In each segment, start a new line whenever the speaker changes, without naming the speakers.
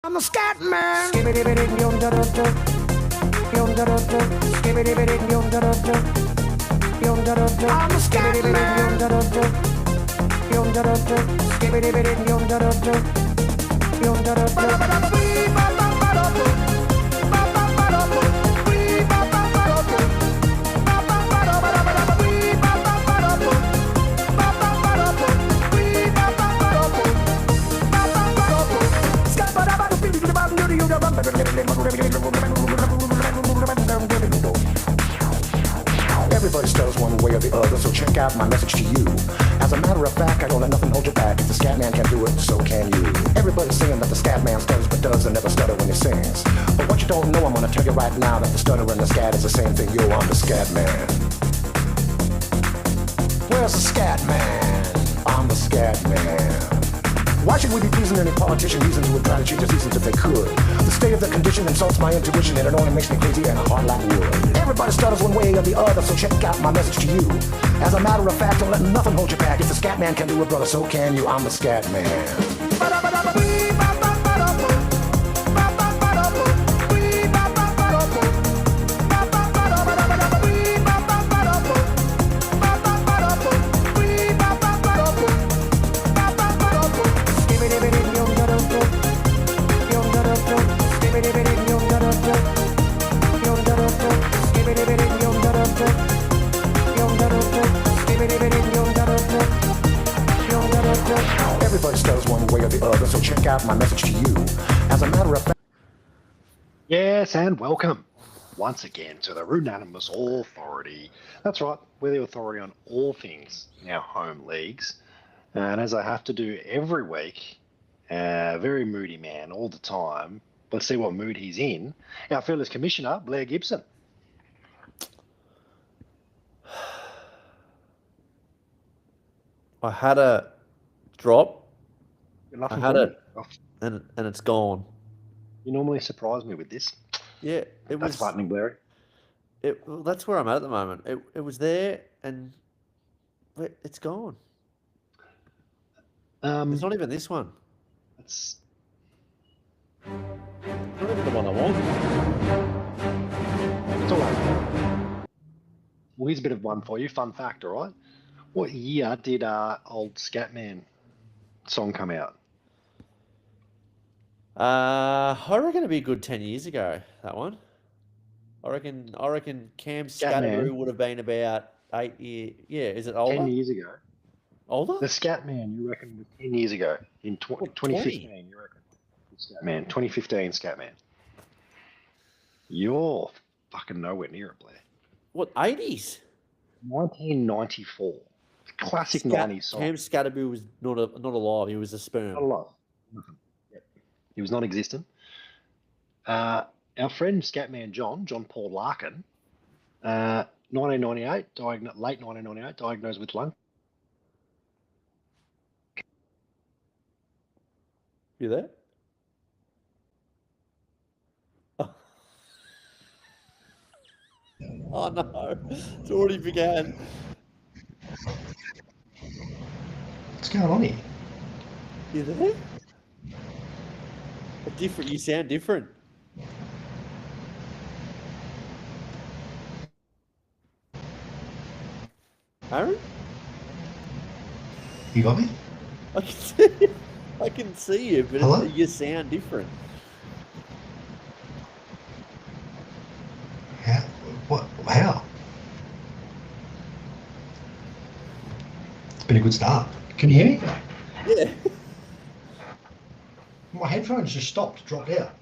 I'm a scat man. I'm a scat Everybody stutters one way or the other, so check out my message to you. As a matter of fact, I don't let nothing hold you back. If the scat man can do it, so can you. Everybody's saying that the scat man stutters but does and never stutter when he sings. But what you don't know, I'm gonna tell you right now that the stutter and the scat is the same thing. Yo, I'm the scat man. Where's the scat man? I'm the scat man. Why should we be pleasing any politician reasons who would try to change the seasons if they could? The state of the condition insults my intuition and it only makes me crazy and a heart like wood. Everybody stutters one way or the other, so check out my message to you. As a matter of fact, don't let nothing hold you back. If the scat man can do it, brother, so can you. I'm the scat man. Everybody stutters one way or the other, so check out my message to you. As a matter of fact...
Yes, and welcome once again to the Unanimous Authority. That's right, we're the authority on all things in our home leagues. And as I have to do every week, very moody man all the time. Let's see what mood he's in. Our fearless commissioner, Blair Gibson.
I had a drop.
Nothing
I had
for
it,
me.
and it's gone.
You normally surprise me with this.
Yeah,
That's frightening, Blair.
Well, that's where I'm at the moment. It was there, and it's gone. It's not even this one.
It's
not even the one I want.
It's all right. Well, here's a bit of one for you. Fun fact, all right? What year did old Scatman song come out?
I reckon it'd be a good 10 years ago, that one. I reckon Cam Scatteroo would have been about 8 years. Yeah, is it older?
10 years ago.
Older?
The Scatman, you reckon, was 10 years ago. In 2015, you reckon? Scatman, 2015 Scatman. You're fucking nowhere near it, Blair.
What, 80s?
1994. Classic 90s song.
Cam Scatteroo was not alive. He was a sperm.
Not alive. Nothing. Yep. He was non-existent. Our friend Scatman John Paul Larkin, 1998, late 1998, diagnosed with lung.
You there? Oh no, it's already began.
What's going on here?
You there? You sound different. Aaron?
You got me?
I can see you, but
Hello?
you sound different.
How? What? How? It's been a good start. Can you hear me?
Yeah.
My headphones just stopped, dropped out.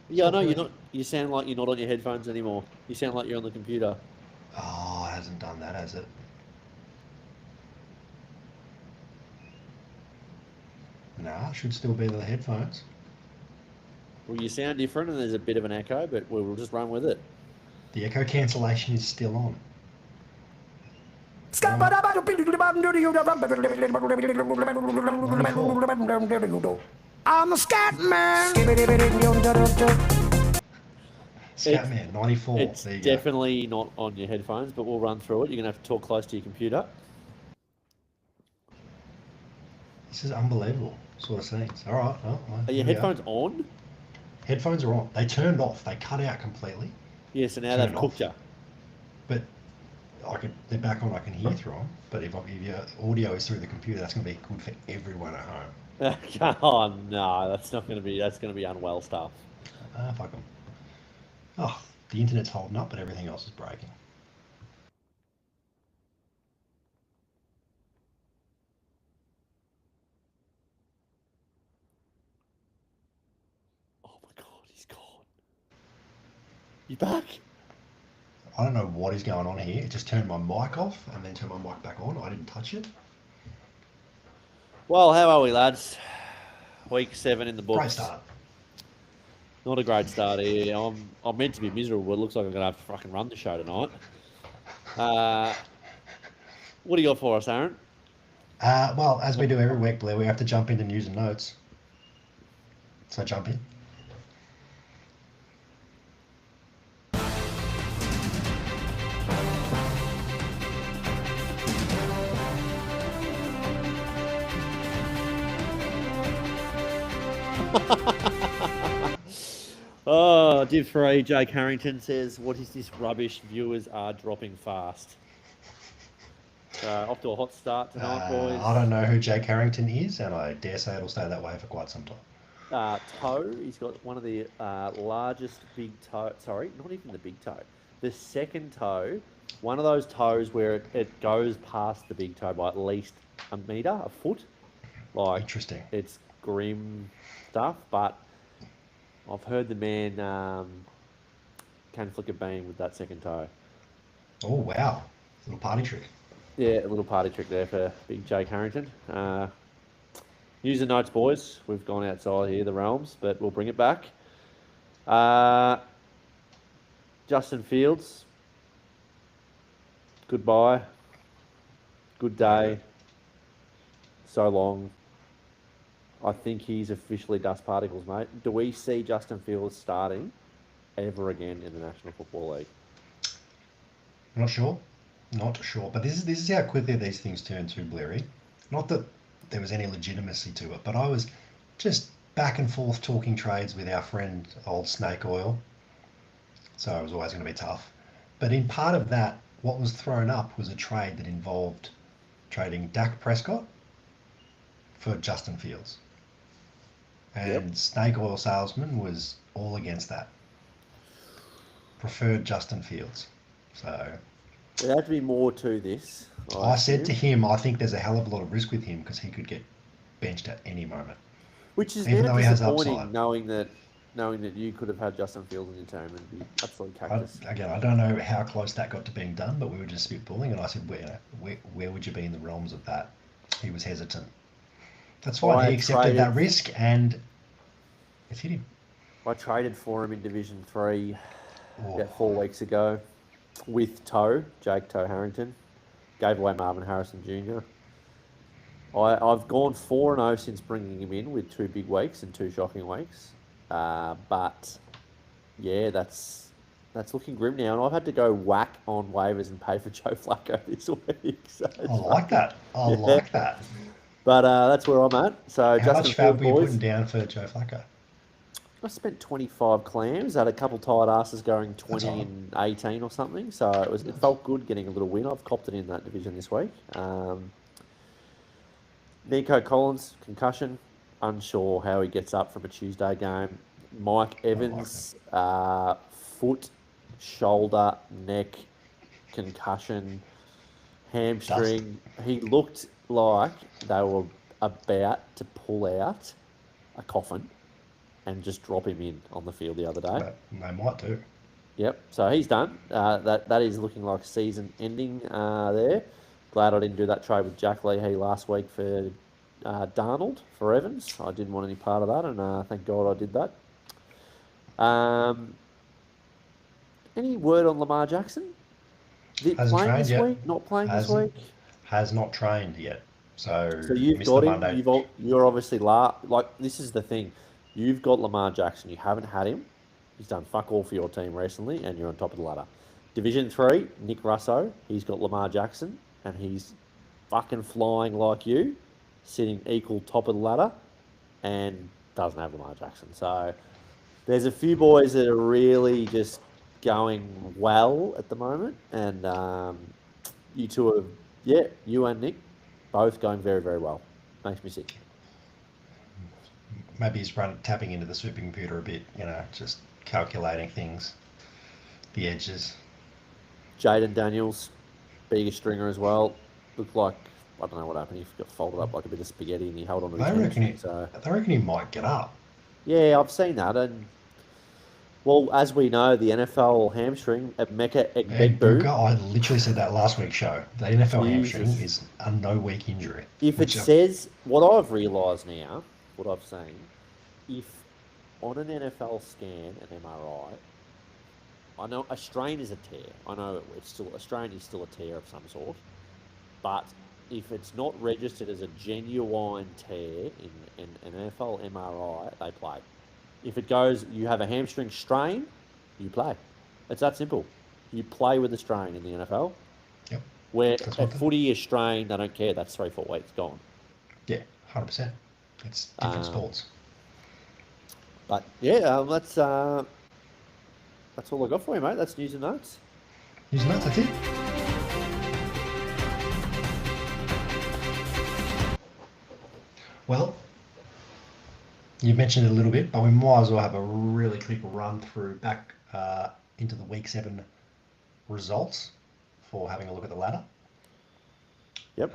Yeah, I know you're not. You sound like you're not on your headphones anymore. You sound like you're on the computer.
Oh, it hasn't done that, has it? Nah, it should still be the headphones.
Well, you sound different, and there's a bit of an echo, but we'll just run with it.
The echo cancellation is still on.
I'm a scat man.
Scatman, 94.
It's
there you
definitely not on your headphones, but we'll run through it. You're going to have to talk close to your computer.
This is unbelievable. Sort of scenes. All right. Well,
Are your headphones on?
Headphones are on. They turned off. They cut out completely.
Yeah, so now they've
Turned
cooked
off. But they're back on. I can hear through them. But if your audio is through the computer, that's going to be good for everyone at home.
you. Oh no, that's not going to be. That's going to be unwell stuff.
Fuck them. Oh, the internet's holding up, but everything else is breaking.
Oh my god, he's gone. You back?
I don't know what is going on here. It just turned my mic off and then turned my mic back on. I didn't touch it.
Well, how are we, lads? Week 7 in the books.
Great start.
Not a great start here. I'm meant to be miserable, but it looks like I'm going to have to fucking run the show tonight. What do you got for us, Aaron?
Well, as we do every week, Blair, we have to jump into news and notes. So jump in.
Oh, Div 3, Jake Harrington says, what is this rubbish? Viewers are dropping fast. Off to a hot start tonight, boys.
I don't know who Jake Harrington is, and I dare say it'll stay that way for quite some time.
Toe, he's got one of the largest big toe. Sorry, not even the big toe. The second toe, one of those toes where it goes past the big toe by at least a metre, a foot. Like,
Interesting.
It's grim stuff, but I've heard the man can flick a bean with that second toe.
Oh, wow. Little party trick.
Yeah, a little party trick there for big Jake Harrington. News and notes, boys. We've gone outside here, the realms, but we'll bring it back. Justin Fields. Goodbye. Good day. So long. I think he's officially dust particles, mate. Do we see Justin Fields starting ever again in the National Football League?
Not sure. But this is how quickly these things turn to, Blairy. Not that there was any legitimacy to it, but I was just back and forth talking trades with our friend old Snake Oil. So it was always going to be tough. But in part of that, what was thrown up was a trade that involved trading Dak Prescott for Justin Fields. And Snake Oil Salesman was all against that. Preferred Justin Fields. So
There had to be more to this.
I said to him, I think there's a hell of a lot of risk with him because he could get benched at any moment.
Which is
even
now
though he has
disappointing,
upside.
knowing that you could have had Justin Fields in your team and be absolute cactus.
I don't know how close that got to being done, but we were just spitballing, and I said, where would you be in the realms of that? He was hesitant. That's fine. He accepted that risk, and it's hit him.
I traded for him in Division 3 about 4 weeks ago with Jake Toe Harrington. Gave away Marvin Harrison Jr. I've gone 4-0 since bringing him in with 2 big weeks and 2 shocking weeks. But yeah, that's looking grim now, and I've had to go whack on waivers and pay for Joe Flacco this week. So
I like that. I like that.
But that's where I'm at. So
How much fab were you
boys,
putting down for Joe Flacco?
I spent 25 clams. I had a couple tight asses going 20
That's
and 18 or something. So it felt good getting a little win. I've copped it in that division this week. Nico Collins, concussion. Unsure how he gets up from a Tuesday game. Mike Evans, foot, shoulder, neck, concussion, hamstring. He looked like they were about to pull out a coffin and just drop him in on the field the other day.
But they might do.
Yep, so he's done. That is looking like season ending there. Glad I didn't do that trade with Jack Leahy last week for Darnold for Evans. I didn't want any part of that, and thank God I did that. Any word on Lamar Jackson? Is it
Hasn't
playing
trained
this
yet.
week? Not playing this
Hasn't.
week?
Has not trained yet. So
you've
missed
got
the
him.
Monday.
You're obviously like this is the thing. You've got Lamar Jackson. You haven't had him. He's done fuck all for your team recently, and you're on top of the ladder. Division 3, Nick Russo. He's got Lamar Jackson, and he's fucking flying like you, sitting equal top of the ladder, and doesn't have Lamar Jackson. So There's a few boys that are really just going well at the moment, and you two are, you and Nick, both going very, very well. Makes me sick.
Maybe he's tapping into the supercomputer a bit, just calculating things, the edges.
Jaden Daniels, being a stringer as well, looked like, I don't know what happened, he got folded up like a bit of spaghetti and he held on to his hamstring.
They reckon he might get up.
Yeah, I've seen that, and well, as we know, the NFL hamstring at Mecca Egbegbu.
I literally said that last week's show. The NFL
Jesus.
hamstring is a no-week injury.
If it says, what I've realised now, what I've seen, if on an NFL scan, an MRI, I know a strain is a tear. I know a strain is still a tear of some sort, but if it's not registered as a genuine tear in an NFL MRI, they play. If it goes, you have a hamstring strain, you play. It's that simple. You play with the strain in the NFL.
Yep.
Where a footy is strained, they don't care. That's 3-4 weeks gone.
Yeah, 100%. It's different sports.
But yeah, that's all I got for you, mate. That's news and notes.
News and notes, that's it. Well, you mentioned it a little bit, but we might as well have a really quick run through back into the Week 7 results for having a look at the ladder.
Yep.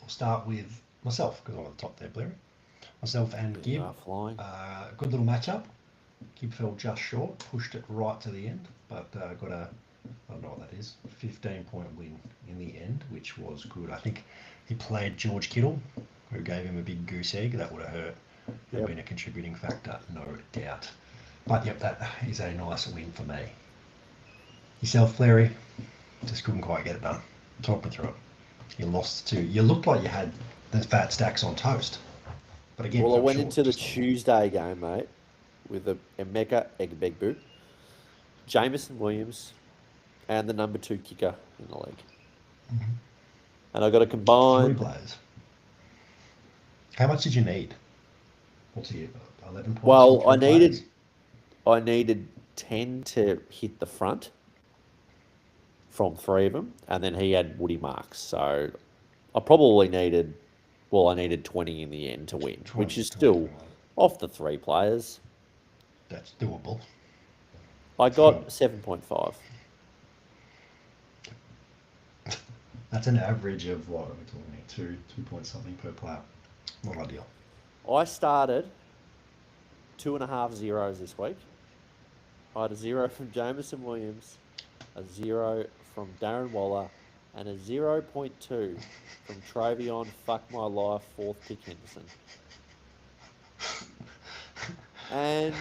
We'll start with myself, because I'm at the top there, Blair. Myself and Gib. Good little matchup. Gib fell just short, pushed it right to the end, but got a, I don't know what that is, 15-point win in the end, which was good. I think he played George Kittle, who gave him a big goose egg. That would have hurt. Would have been a contributing factor, no doubt. But yep, that is a nice win for me. Yourself, Larry, just couldn't quite get it done. Talk me through it. You lost to. You looked like you had the fat stacks on toast. But again,
well, I went into the Tuesday game, mate, with a Emeka Egbegbu, Jameson Williams, and the number 2 kicker in the league.
Mm-hmm.
And I got a combined
3 players. How much did you need? What's he? 11 points.
Well, I needed 10 to hit the front from 3 of them, and then he had Woody marks. So I probably needed 20 in the end to win, which is still off the 3 players.
That's doable.
I got 7.5.
That's an average of what are we talking? 2 point something per player. Not ideal.
I started 2.5 zeros this week. I had a 0 from Jameson Williams, a 0 from Darren Waller, and a 0.2 from Travion Fuck My Life 4th pick Henderson. And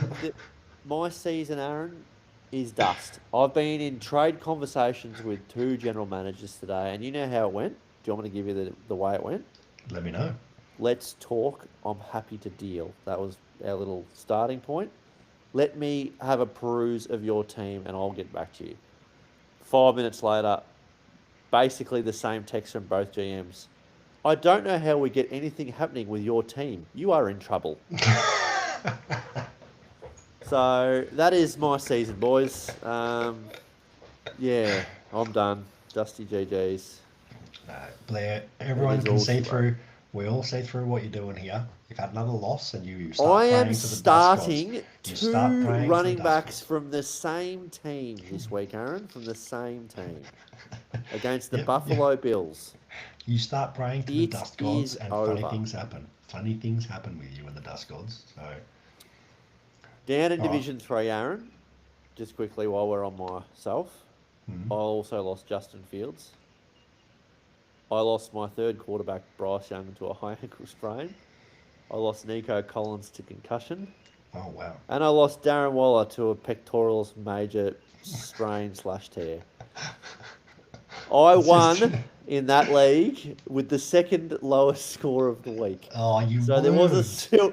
my season, Aaron, is dust. I've been in trade conversations with 2 general managers today, and you know how it went? Do you want me to give you the way it went?
Let me know.
Let's talk. I'm happy to deal. That was our little starting point. Let me have a peruse of your team, and I'll get back to you. 5 minutes later, basically the same text from both GMs. I don't know how we get anything happening with your team. You are in trouble. So that is my season, boys. Yeah, I'm done. Dusty GGs.
No, Blair, everyone can see through. We all see through what you're doing here. You've had another loss, and you start
I am
praying to the
starting
dust gods.
2 running backs
gods.
from the same team this week, Aaron. From the same team. Against the
Yep,
Buffalo Bills.
You start praying to the
It
dust gods,
is
and
over.
funny things happen. Funny things happen with you and the dust gods. So
Down in
All right.
Division 3, Aaron, just quickly while we're on myself,
Mhm.
I also lost Justin Fields. I lost my 3rd quarterback, Bryce Young, to a high ankle sprain. I lost Nico Collins to concussion.
oh wow.
And I lost Darren Waller to a pectoralis major strain/tear. I
This is
won
true.
in that league with the 2nd lowest score of the week.
Oh, you.
So there was a
You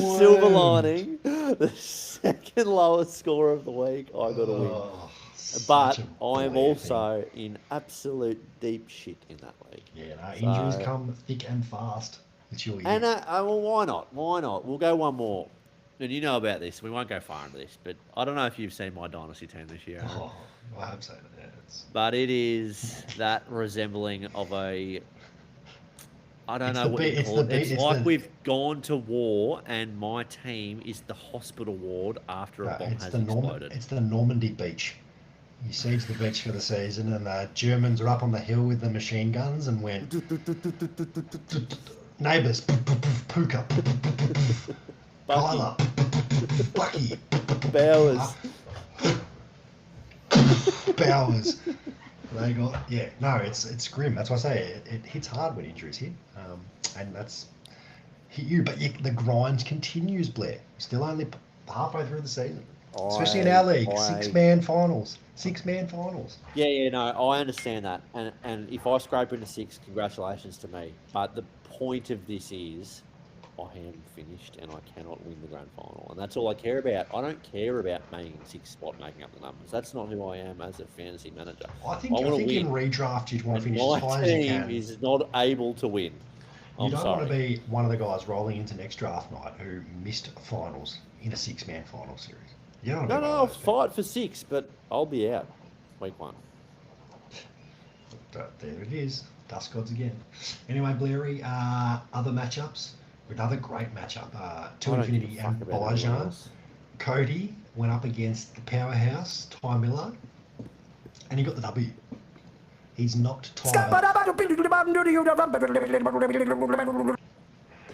silver
won't.
lining. The 2nd lowest score of the week, I got a win.
Oh,
But
such a
I am
Blair
also in absolute deep shit in that league.
thing. Yeah, no, injuries
So-
come thick and fast. It's your year.
And well, why not? Why not? We'll go one more. and you know about this. We won't go far into this, but I don't know if you've seen my dynasty team this year, Aaron,
Oh, I have seen it. Yeah, it's
but it is that resembling of a. I don't
It's
know
the
what
B-
you
it's
call
the
it.
B-
It's
it's
like
the-
we've gone to war, and my team is the hospital ward after a
no,
bomb
it's
has
the
exploded.
It's the Normandy beach. You siege the beach for the season, and the Germans are up on the hill with the machine guns and went neighbours, Puka,
Bucky,
Kyla, Bucky,
Bowers.
Bowers. They got no. It's grim. That's why I say it hits hard when injuries hit, and that's hit you. But the grind continues, Blair. Still only halfway through the season, especially in our league. Six-man finals.
Yeah, no, I understand that, and if I scrape into 6, congratulations to me. But the point of this is, I am finished, and I cannot win the grand final, and that's all I care about. I don't care about making 6th spot, making up the numbers. That's not who I am as a fantasy manager.
I think
wanna
in
win,
redraft you'd want to
and
finish as
my
high as you
team
can.
is not able to win.
You
I'm
don't
sorry.
want to be one of the guys rolling into next draft night who missed finals in a 6-man final series. You don't want to
No,
be one
I'll
of those
fight for 6, but I'll be out week 1.
But there it is. Dust gods again. Anyway, Blairy, other matchups. Another great matchup. To
I don't give
Infinity
a fuck
and
about anyone
Bajan.
else.
Cody went up against the powerhouse, Ty Miller, and he got the W. He's knocked Ty.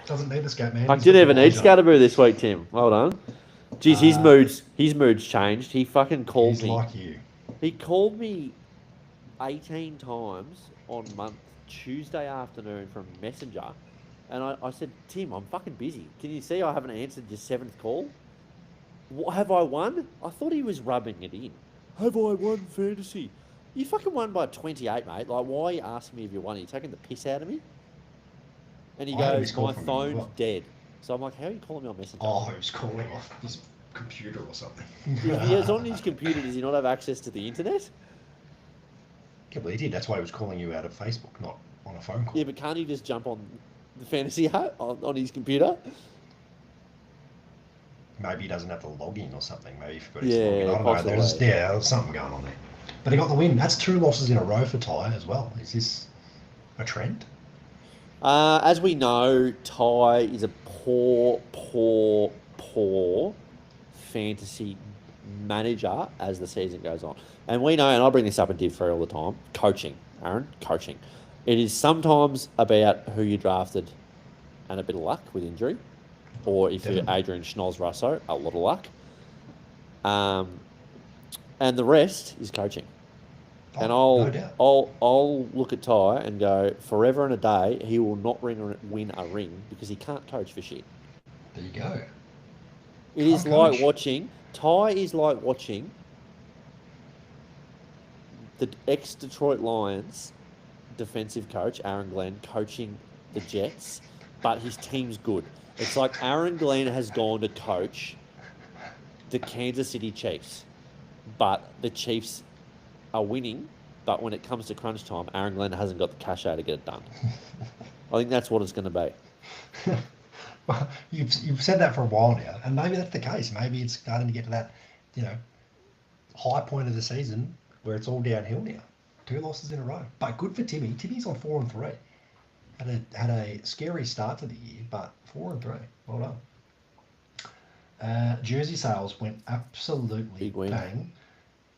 Doesn't need the scat man.
I
He's
didn't
got
even
the
need
Bajan.
Scatterboo this week, Tim. Well done. Geez, his mood's changed. He fucking called
He's
me.
like you.
He called me 18 times on Tuesday afternoon from Messenger, and I said, Tim, I'm fucking busy. Can you see I haven't answered your 7th call? Have I won? I thought he was rubbing it in. Have I won fantasy? You fucking won by 28, mate. Like, why are you asking me if you won? Are you taking the piss out of me? And he
I had a
goes,
missed call
my
from him as
phone's
well.
dead. So I'm like, how are you calling me on Messenger?
Oh, he was calling off his computer or something.
If he is on his computer, does he not have access to the internet?
Yeah, well, he did. That's why he was calling you out of Facebook, not on a phone call.
Yeah, but can't he just jump on the fantasy hut on his computer?
Maybe he doesn't have the login or something. Maybe he forgot his
Yeah,
login. I don't know.
possibly.
There was something going on there. But he got the win. That's 2 losses in a row for Ty as well. Is this a trend?
As we know, Ty is a poor fantasy manager as the season goes on. And we know, and I bring this up in Div 3 all the time, coaching, Aaron, coaching. It is sometimes about who you drafted and a bit of luck with injury, or if you're
Definitely.
Adrian Schnoz-Russo, a lot of luck. And the rest is coaching. And
no doubt.
I'll look at Ty and go, forever and a day, he will not win a ring because he can't coach for shit.
There you go.
It is
Can't
like
coach.
watching, Ty is like watching the ex-Detroit Lions defensive coach, Aaron Glenn, coaching the Jets, but his team's good. It's like Aaron Glenn has gone to coach the Kansas City Chiefs, but the Chiefs are winning, but when it comes to crunch time, Aaron Glenn hasn't got the cash out to get it done. I think that's what it's going to be.
Well, you've said that for a while now, and maybe that's the case. Maybe it's starting to get to that, high point of the season where it's all downhill now. 2 losses in a row, but good for Timmy. Timmy's on 4-3. Had a scary start to the year, but 4-3. Well done. Jersey sales went absolutely
Big win.
bang,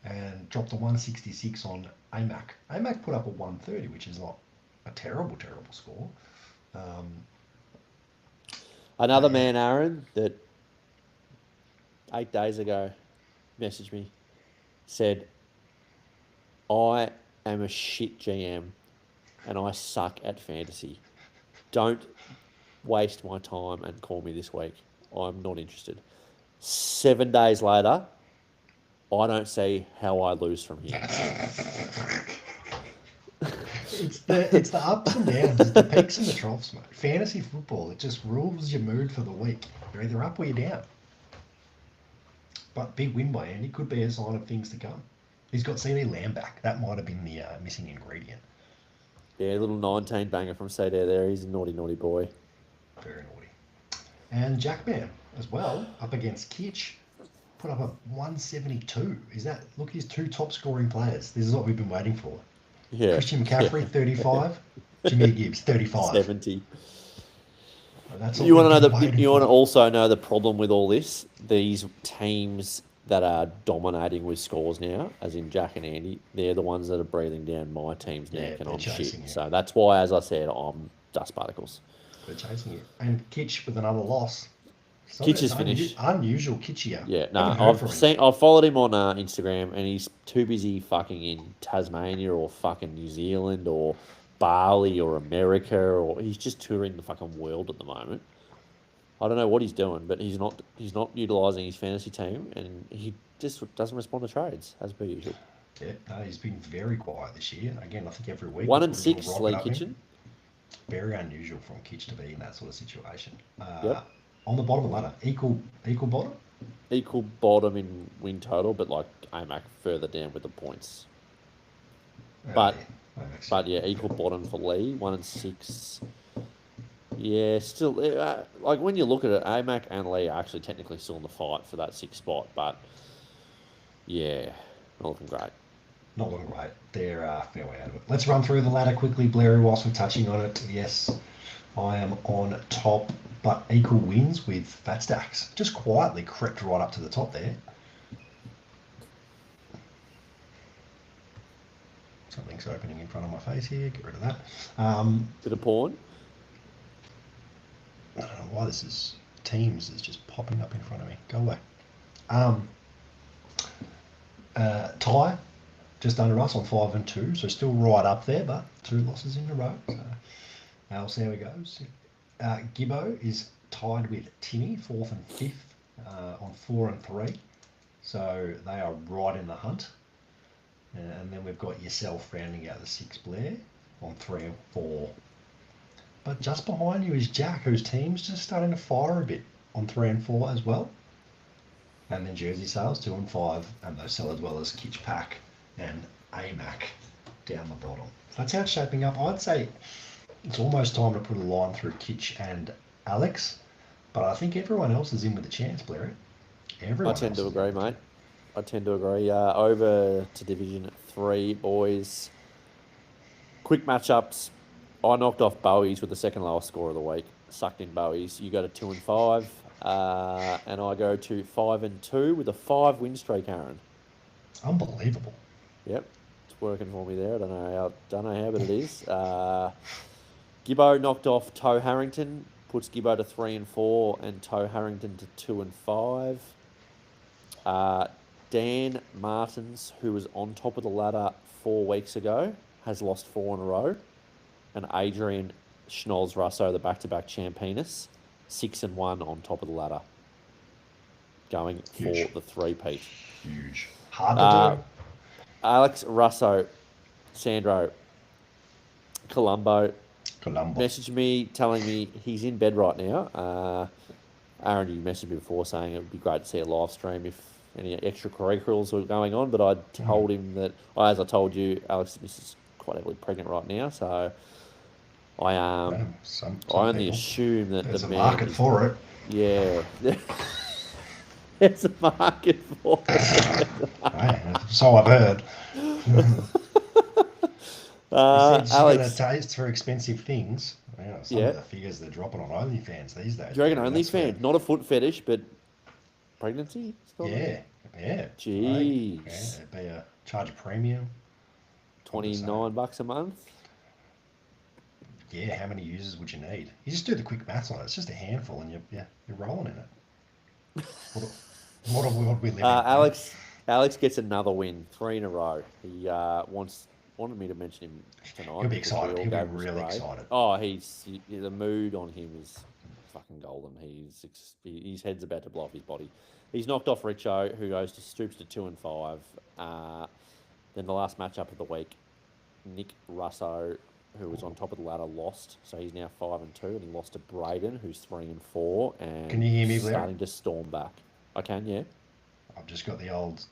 and dropped to 166 on AMAC. AMAC put up a 130, which is not a terrible score.
Another man, Aaron, that 8 days ago messaged me, said, I am a shit GM and I suck at fantasy. Don't waste my time and call me this week. I'm not interested. 7 days later, I don't see how I lose from here.
It's the ups and downs, it's the peaks and the troughs, mate. Fantasy football, it just rules your mood for the week. You're either up or you're down. But big win by Andy could be a sign of things to come. He's got CD Lamb back. That might have been the missing ingredient.
Yeah, a little 19 banger from CD there. He's a naughty, naughty boy.
Very naughty. And Jackman as well, up against Kitch, put up a 172. Is that, look, his two top scoring players. This is what we've been waiting for.
Yeah.
Christian McCaffrey, 35. Jameer Gibbs, 35.
70.
That's
You want to know
we've been waiting
you want to
for.
also know the problem with all this? These teams that are dominating with scores now, as in Jack and Andy, they're the ones that are breathing down my team's
Yeah,
neck, and
they're
I'm shit.
chasing you.
So that's why, as I said, I'm dust particles.
They're chasing it. And Kitch with another loss.
Kitch is
It's
finished.
Unusual Kitchier.
Yeah, no,
Haven't heard from him.
I've followed him on Instagram, and he's too busy fucking in Tasmania or fucking New Zealand or Bali or America, or he's just touring the fucking world at the moment. I don't know what he's doing, but he's not utilising his fantasy team, and he just doesn't respond to trades as per usual.
Yeah, no, he's been very quiet this year. Again, I think every week.
1
we
and
put a little
6,
rocket
Lee
up him.
Kitchen.
Very unusual from Kitch to be in that sort of situation.
Yep.
On the bottom of the ladder, equal bottom.
Equal bottom in win total, but like AMAC further down with the points. But-
Yeah, that makes
But
sense.
yeah, equal bottom for Lee, 1 and 6. Yeah, still, like when you look at it, AMAC and Lee are actually technically still in the fight for that 6th spot, but yeah, not looking great.
Not looking great. They're fair way out of it. Let's run through the ladder quickly, Blair, whilst we're touching on it. Yes, I am on top, but equal wins with Fat Stacks. Just quietly crept right up to the top there. Something's opening in front of my face here. Get rid of that.
Bit of porn.
I don't know why this is Teams is just popping up in front of me. Go away. Ty, just under us on 5 and 2, so still right up there, but 2 losses in a row. So we'll see how it goes. Gibbo is tied with Timmy, 4th and 5th, on 4 and 3. So they are right in the hunt. And then we've got yourself rounding out the 6, Blair, on 3 and 4. But just behind you is Jack, whose team's just starting to fire a bit on 3 and 4 as well. And then Jersey Sales 2 and 5, and those sell as well as Kitch Pack and AMAC down the bottom. So that's how it's shaping up. I'd say it's almost time to put a line through Kitch and Alex, but I think everyone else is in with a chance, Blair. Everyone
I tend to
else is
agree, mate. I tend to agree. Over to Division 3, boys. Quick matchups. I knocked off Bowies with the second lowest score of the week. Sucked in Bowies. You go to 2 and 5. And I go to 5 and 2 with a 5 win streak, Aaron.
Unbelievable.
Yep, it's working for me there. I don't know how, but it is. Gibbo knocked off Toe Harrington, puts Gibbo to 3 and 4, and Toe Harrington to 2 and 5. Dan Martins, who was on top of the ladder 4 weeks ago, has lost 4 in a row, and Adrian Schnolz Russo, the back-to-back championess, 6 and 1 on top of the ladder, going
Huge.
for the 3-peat.
Huge. Hard to do.
Alex Russo, Sandro, Colombo, messaged me telling me he's in bed right now. Aaron, you messaged me before saying it would be great to see a live stream if any extracurriculars were going on, but I told him that, as I told you, Alex is quite heavily pregnant right now, so I
Some
I only
people.
assume that
There's
the
a
man
market
is-
for it.
Yeah. There's a market for it.
Hey, so I've heard.
Alex,
Alex, taste for expensive things. Some
Yeah.
of the figures they're dropping on OnlyFans these days.
do you reckon
man, that's
OnlyFans? Not a foot fetish, but pregnancy?
where- Yeah.
Jeez.
Yeah, it'd be a charge a premium.
$29 a month?
Yeah, how many users would you need? You just do the quick maths on it. It's just a handful, and you're rolling in it. What a world we live in.
Alex gets another win, 3 in a row. He wanted me to mention him tonight.
He'll be
because we
excited.
all
He'll be
gave him a
really
spray.
excited.
Oh, the mood on him is fucking golden. His head's about to blow off his body. He's knocked off Richo, who goes to Stoops to 2 and 5. Then the last matchup of the week, Nick Russo, who was on top of the ladder, lost. So he's now 5 and 2, and he lost to Braden, who's 3 and 4. And
Can you hear me, Blair?
starting to storm back. I can, yeah.
I've just got the old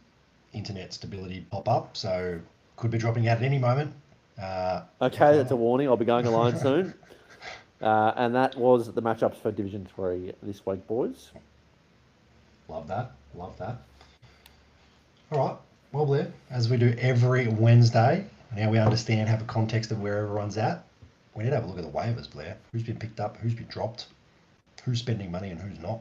internet stability pop up, so could be dropping out at any moment.
Okay, that's a warning. I'll be going alone soon. And that was the matchups for Division 3 this week, boys.
Love that. Love that. All right. Well, Blair, as we do every Wednesday, now we understand, have a context of where everyone's at. We need to have a look at the waivers, Blair. Who's been picked up? Who's been dropped? Who's spending money and who's not?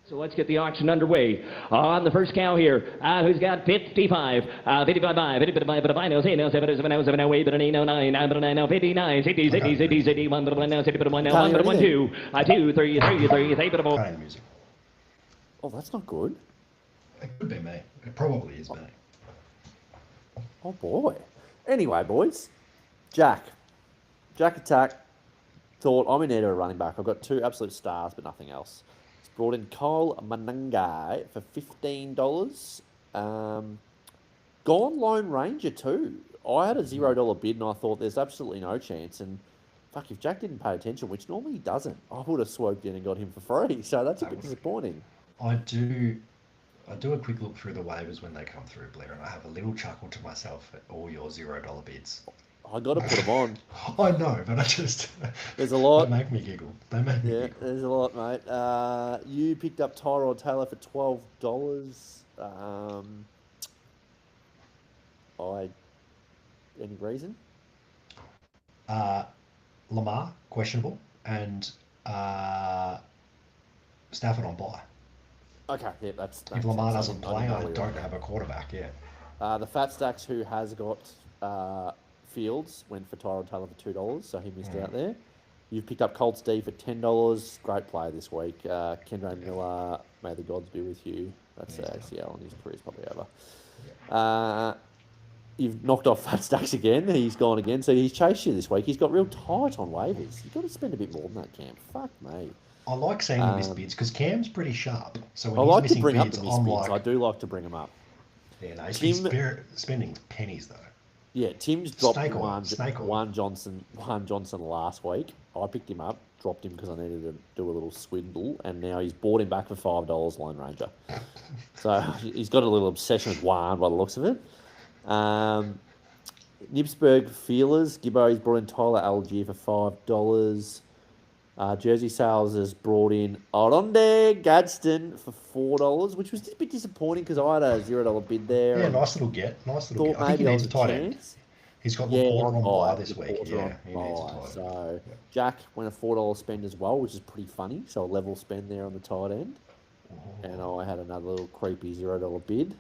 So let's get the auction underway. On the first cow here, who's got 55, 55, 55, but I know, say no, 7, 7, 7, away, but I know 9, 9, 59, 60, 60, 60, 60, 1, but 1, 60, but 1, 1, but 1, 2, 2, 3, 3, 3, 3, but 4.
Can't hear the music.
Oh, that's not good.
It could be me. It probably is me.
Oh, boy. Anyway, boys. Jack Attack thought, I'm in need of a running back. I've got 2 absolute stars, but nothing else. He's brought in Kyle Manungai for $15. Gone Lone Ranger too. I had a $0 bid and I thought there's absolutely no chance. And fuck, if Jack didn't pay attention, which normally he doesn't, I would have swooped in and got him for free. So that's a bit disappointing.
I do a quick look through the waivers when they come through, Blair, and I have a little chuckle to myself at all your $0 bids.
I got to put them on.
I know, but I just...
There's a lot.
They make me giggle. They make me
Yeah,
giggle.
there's a lot, mate. You picked up Tyrod Taylor for $12. Any reason?
Lamar, questionable, and Stafford on bye.
Okay, yeah, that's
If Lamar doesn't
something
play, I
really
don't
like.
have a quarterback, yeah.
The Fat Stacks, who has got Fields, went for Tyrod Taylor for $2, so he missed out there. You've picked up Colts D for $10. Great player this week. Kendra Miller, may the gods be with you. That's ACL, and his career's probably over. You've knocked off Fat Stacks again. He's gone again, so he's chased you this week. He's got real tight on waivers. You've got to spend a bit more than that, Cam. Fuck me.
I like seeing the missed bids because Cam's pretty sharp. So when
I
he's
like to
missing
bring up
bids,
the missed
I'm
bids.
like,
I do like to bring them up.
yeah, no, he's
Tim-
spending pennies though.
Yeah, Tim's dropped
Snake oil,
one Johnson last week. I picked him up, dropped him because I needed to do a little swindle, and now he's bought him back for $5, Lone Ranger. So he's got a little obsession with Juan by the looks of it. Nipsburg Feelers, Gibbo, he's brought in Tyler Algier for $5. Jersey Sales has brought in Aronde Gadsden for $4, which was just a bit disappointing because I had a $0 bid there.
Yeah, nice little get. Nice little
Thought
get. I think he
maybe
needs
I
a
was
tight
a
end.
chance.
He's got
Yeah,
Laporte on bye
the
this week.
Porter
Yeah,
on
he needs a
bye.
tight end.
So Jack went a $4 spend as well, which is pretty funny. So a level spend there on the tight end. And I had another little creepy $0 bid.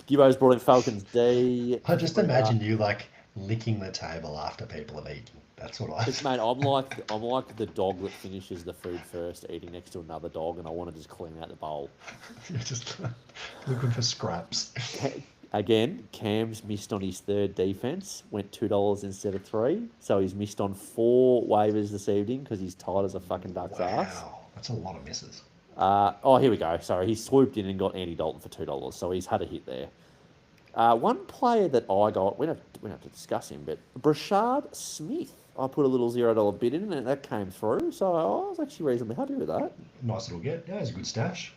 Gibbo's brought in Falcons D.
I just imagine you like licking the table after people have eaten. That's what I.
Just, mate, I'm like the dog that finishes the food first, eating next to another dog, and I want to just clean out the bowl.
You're just looking for scraps.
Again, Cam's missed on his third defense, went $2 instead of $3, so he's missed on 4 waivers this evening because he's tight as a fucking duck's ass.
Wow, that's a lot of misses.
Here we go. Sorry, he swooped in and got Andy Dalton for $2, so he's had a hit there. One player that I got, we don't have to discuss him, but Brashard Smith. I put a little $0 bid in and that came through, so I was actually reasonably happy with that.
Nice little get. Yeah, it's a good stash.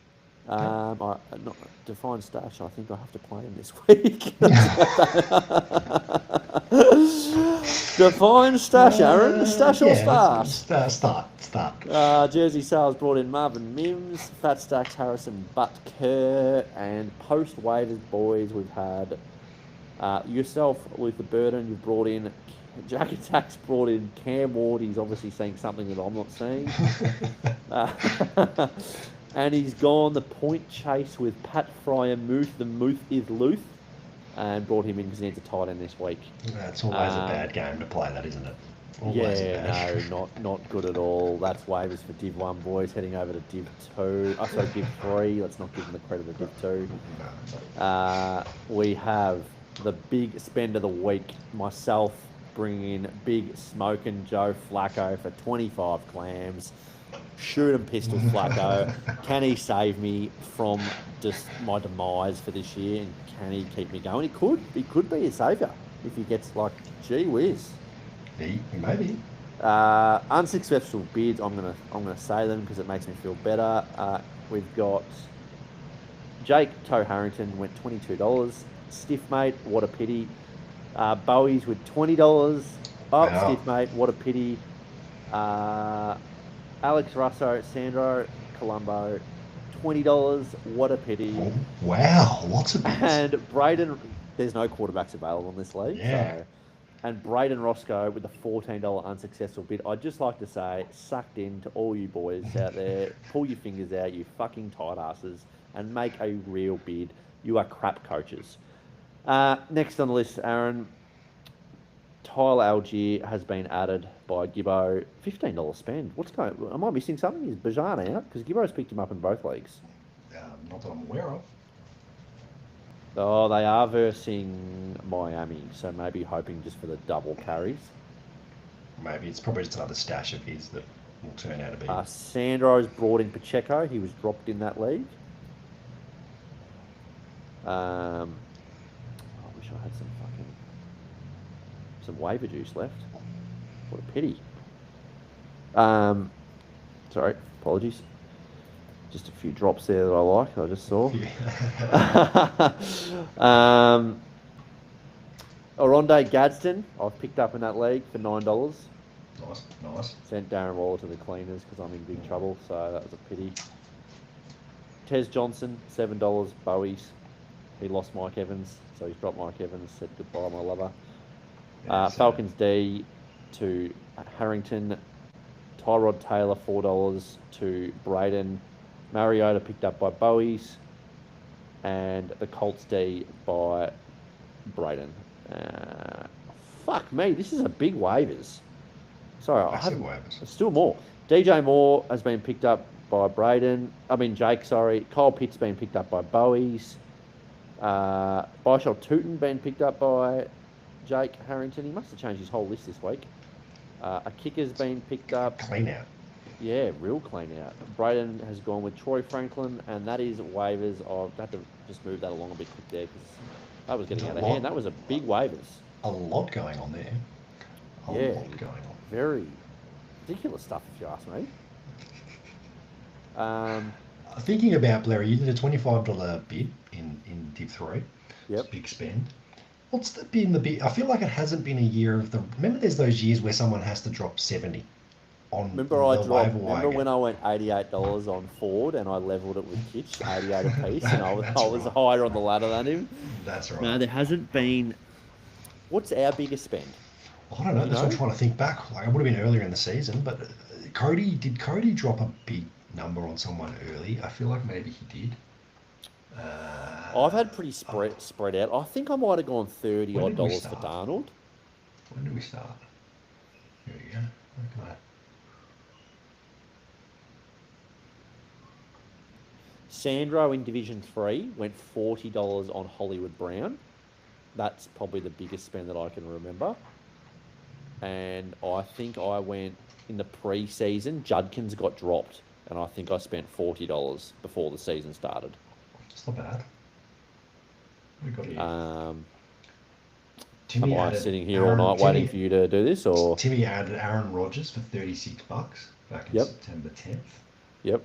Define stash. I think I have to play him this week. Define stash, Aaron. Stash or start?
Start.
Jersey Sales brought in Marvin Mims, Fat Stacks, Harrison, Butker, and post waivers, boys. We've had yourself, Luther Burden. You've brought in Jack Attack's brought in Cam Ward. He's obviously seeing something that I'm not seeing. And he's gone the point chase with Pat Fryer Muth. The Muth is Luth. And brought him in because he needs a tight end this week.
That's always a bad game to play, that isn't it? Always
not good at all. That's waivers for Div 1, boys. Heading over to Div 2. Div 3. Let's not give them the credit of Div 2. We have the big spend of the week. Myself bringing in Big Smokin' Joe Flacco for 25 clams. Shoot 'em pistol Flacco. Can he save me from just my demise for this year? And can he keep me going? He could be a saviour if he gets like, gee whiz.
Maybe.
Unsuccessful bids. I'm gonna say them because it makes me feel better. We've got Jake Toe Harrington went $22. Stiff mate, what a pity. Bowie's with $20. Oh,
Wow.
stiff, mate. What a pity. Alex Russo, Sandro, Colombo, $20. What a pity.
Oh, wow, lots of bids.
And Braden, there's no quarterbacks available in this league.
Yeah.
So, and Braden Roscoe with a $14 unsuccessful bid. I'd just like to say, sucked in to all you boys out there. Pull your fingers out, you fucking tight asses, and make a real bid. You are crap coaches. Next on the list, Aaron. Tyler Algier has been added by Gibbo. $15 spend. What's going? Am I missing something? Is Bajan out? Because Gibbo's picked him up in both leagues.
Not that I'm aware of.
Oh, they are versing Miami, so maybe hoping just for the double carries.
Maybe it's probably just another stash of his that will turn out to be.
Sandro's brought in Pacheco. He was dropped in that league. I wish I had some waiver juice left. What a pity. Sorry, apologies. Just a few drops there that I like. I just saw. Oronde Gadsden, I've picked up in that league for $9.
Nice.
Sent Darren Waller to the cleaners because I'm in big trouble, so that was a pity. Tez Johnson, $7. Bowie's. He lost Mike Evans, so he's dropped Mike Evans. Said goodbye, my lover. Falcons D to Harrington. Tyrod Taylor, $4 to Braden. Mariota picked up by Bowie's. And the Colts D by Braden. Fuck me, this is a big waivers. Sorry, I
Massive
haven't.
waivers.
There's still more. DJ Moore has been picked up by Jake, sorry. Kyle Pitt's been picked up by Bowie's. Byshell Tootin been picked up by Jake Harrington. He must have changed his whole list this week. A kicker's been picked up.
Clean out.
Yeah, real clean out. Braden has gone with Troy Franklin, and that is waivers. I've had to just move that along a bit quick there because that was getting out of hand. That was a big waivers.
A lot going on there. A lot going on.
Very ridiculous stuff, if you ask me.
Thinking about Blair, you did a $25 bid in Div 3.
Yep.
Big spend. What's been the big? I feel like it hasn't been a year of the. Remember, there's those years where someone has to drop 70 on.
Remember when I went $88 on Ford and I levelled it with Kitch, 88 a piece, and I was
right.
higher on the ladder than him.
That's right.
No, there hasn't been. What's our biggest spend?
I don't know. That's what I'm trying to think back. Like it would have been earlier in the season, but did Cody drop a big number on someone early? I feel like maybe he did.
I've had pretty spread out. I think I might have gone $30
When
odd
did we
dollars for
start?
Darnold.
When did we start? Here we go. Okay.
Sandro in Division 3 went $40 on Hollywood Brown. That's probably the biggest spend that I can remember. And I think I went in the pre-season. Judkins got dropped, and I think I spent $40 before the season started.
It's not bad. We got here.
Am
Timmy
I
added
sitting here all night waiting for you to do this, or?
Timmy added Aaron Rodgers for $36 back in
Yep.
September 10th.
Yep.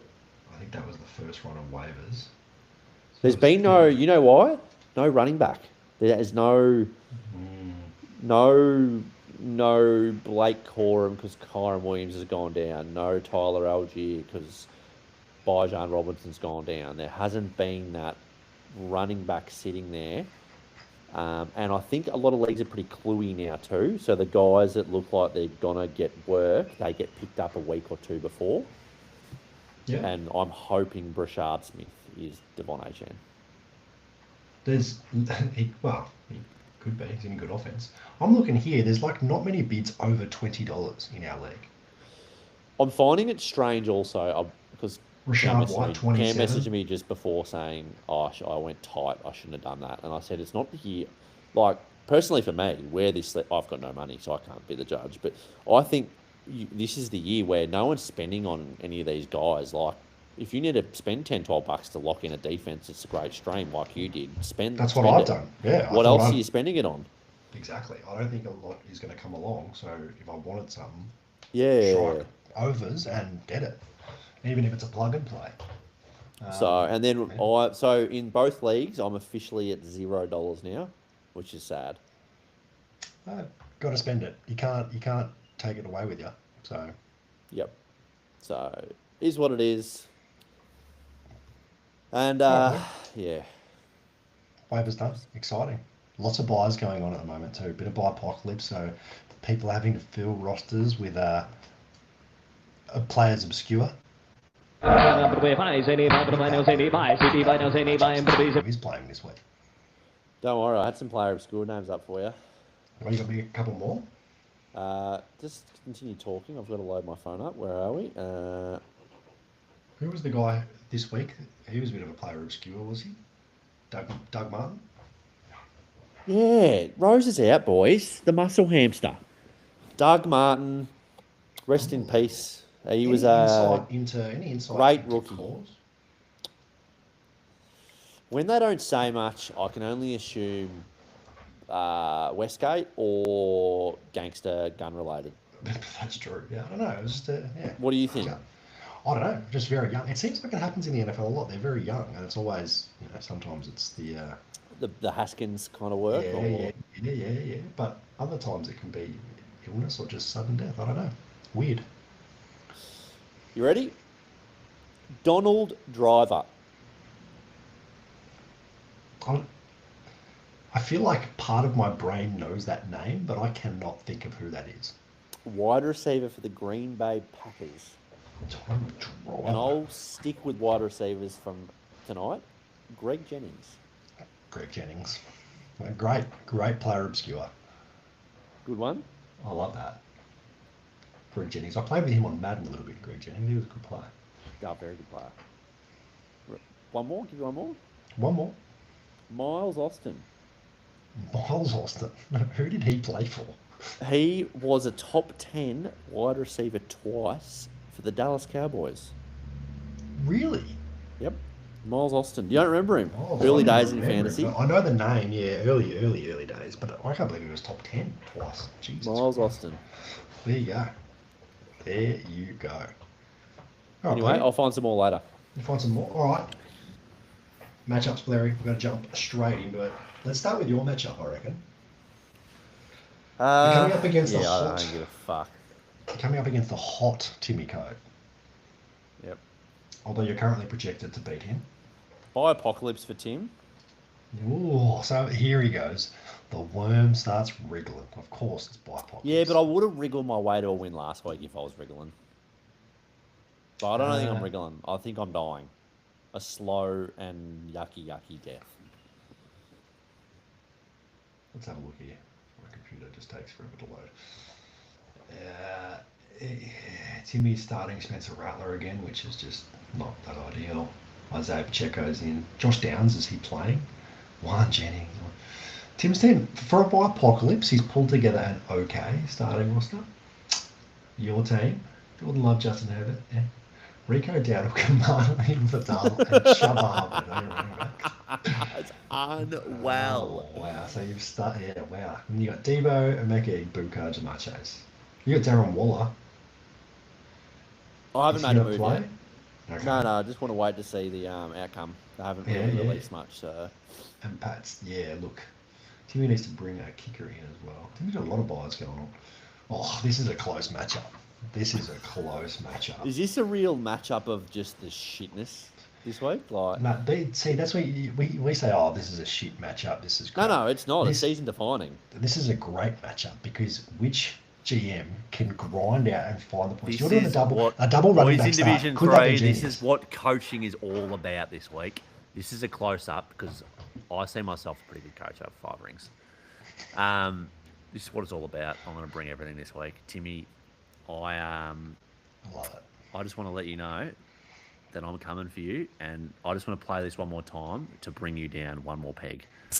I think that was the first run of waivers.
There's been no, you know why? No running back. There is no Blake Corum because Kyron Williams has gone down. No Tyler Algier because Bijan Robinson's gone down. There hasn't been that running back sitting there. And I think a lot of leagues are pretty cluey now too. So the guys that look like they're going to get work, they get picked up a week or two before.
Yeah.
And I'm hoping Brashard Smith is Devon Achane.
He could be. He's in good offense. I'm looking here. There's like not many bids over $20 in our league.
I'm finding it strange also because
Rashad White, 27.
Cam messaged me just before saying, "Oh, I went tight. I shouldn't have done that." And I said, "It's not the year." Like personally for me, I've got no money, so I can't be the judge. But I think this is the year where no one's spending on any of these guys. Like, if you need to spend $10-12 to lock in a defense, it's a great stream like you did.
That's what I've done. Yeah.
What else are you spending it on?
Exactly. I don't think a lot is going to come along. So if I wanted something,
Yeah.
overs and get it, even if it's a plug and play.
So in both leagues, I'm officially at $0 now, which is sad.
Got to spend it. You can't take it away with you. So
Yep. So, is what it is. And,
Alright,
yeah.
waivers done. Exciting. Lots of buys going on at the moment too. Bit of buy apocalypse. So people having to fill rosters with players obscure. Who's playing this week?
Don't worry, I had some player obscure names up for you.
Well, you got me a couple more.
Just continue talking. I've got to load my phone up. Where are we?
Who was the guy this week? He was a bit of a player obscure, was he? Doug Martin.
Yeah, Rose is out, boys. The muscle hamster. Doug Martin, rest in peace. He was a
any insight
great
into
rookie.
cause?
When they don't say much, I can only assume Westgate or gangster gun related.
That's true. Yeah, I don't know. It was just yeah.
What do you think?
Yeah. I don't know. Just very young. It seems like it happens in the NFL a lot. They're very young, and it's always sometimes it's
The Haskins kind of work?
yeah. But other times it can be illness or just sudden death. I don't know. Weird.
You ready? Donald Driver.
I feel like part of my brain knows that name, but I cannot think of who that is.
Wide receiver for the Green Bay Packers.
Donald Driver.
And I'll stick with wide receivers from tonight. Greg Jennings.
Greg Jennings. Great player obscure.
Good one.
I love that. Greg Jennings. I played with him on Madden a little bit, Greg Jennings. He was a good player.
Yeah, very good player. One more? Give you one more?
One more.
Miles Austin.
Miles Austin. Who did he play for?
He was a top 10 wide receiver twice for the Dallas Cowboys.
Really?
Yep. Miles Austin. You don't remember him?
Oh,
Early
I
days in
remember
fantasy.
it. I know the name, yeah, early days, but I can't believe he was top 10 twice. Jesus.
Miles
Christ.
Austin.
There you go. There you go. All right,
Anyway,
Blair,
I'll find some more later.
you find some more. All right. Matchups, Larry. We're going to jump straight into it. Let's start with your matchup, I reckon. coming up against the
I
hot-
don't give a fuck.
Coming up against the hot Timmy Code,
Yep.
although you're currently projected to beat him.
Buy Apocalypse for Tim.
Ooh, so here he goes. The worm starts wriggling. Of course, it's by Apocalypse.
Yeah, but I would have wriggled my way to a win last week if I was wriggling. But I don't think I'm wriggling. I think I'm dying. A slow and yucky death.
Let's have a look here. My computer just takes forever to load. Timmy's starting Spencer Rattler again, which is just not that ideal. Isaiah Pacheco's in. Josh Downs, is he playing? Juan Jennings. Tim's team, for a by Apocalypse, he's pulled together an okay starting roster. Your team, Jordan Love, Justin Herbert, Rico Dowdle, Kamala, Vidal, and Shabba Hubbard.
It's unwell.
Oh, wow. So you've started, wow. And you got Debo, Emeka, Buka, Jamachos. You got Darren Waller.
I haven't
Is
made
he
a
gonna
move
play?
yet.
Okay.
No, I just want to wait to see the outcome. They haven't really
Yeah.
released much, so...
And Pat's, yeah, look. Timmy needs to bring a kicker in as well. Timmy's got a lot of buys going on. Oh, this is a close matchup. This is a close matchup.
Is this a real matchup of just the shitness this week? Like,
Matt, see, that's where we say, oh, this is a shit matchup. This is great.
no, it's not. It's
This-
season defining.
This is a great matchup because which GM can grind out and find the points?
This
You're doing
is
a double running
boys
back
in
start.
Division
Could that be
3. This
genius?
is what coaching is all about this week. This is a close up because I see myself a pretty good coach. I have 5 rings. This is what it's all about. I'm going to bring everything this week, Timmy.
I love it.
I just want to let you know that I'm coming for you, and I just want to play this one more time to bring you down one more peg. You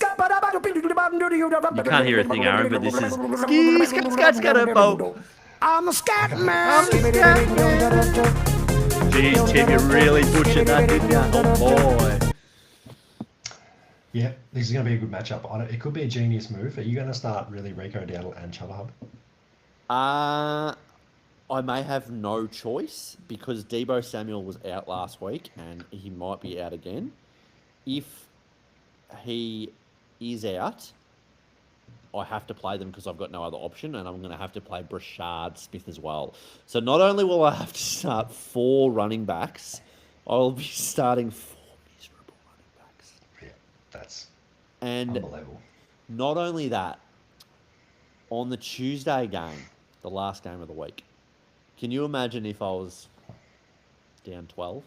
can't hear a thing, Aaron, but this is
I'm a scat man.
Jeez, Tim, you're really pushing that, didn't you? Oh boy.
Yeah, this is going to be a good matchup. It could be a genius move. Are you going to start really Rico Dowdle and Chuba Hubbard?
I may have no choice because Debo Samuel was out last week and he might be out again. If he is out, I have to play them because I've got no other option, and I'm going to have to play Brashard Smith as well. So not only will I have to start 4 running backs, I'll be starting 4 miserable running backs.
Yeah, that's
And
unbelievable.
not only that, on the Tuesday game, the last game of the week, can you imagine if I was down 12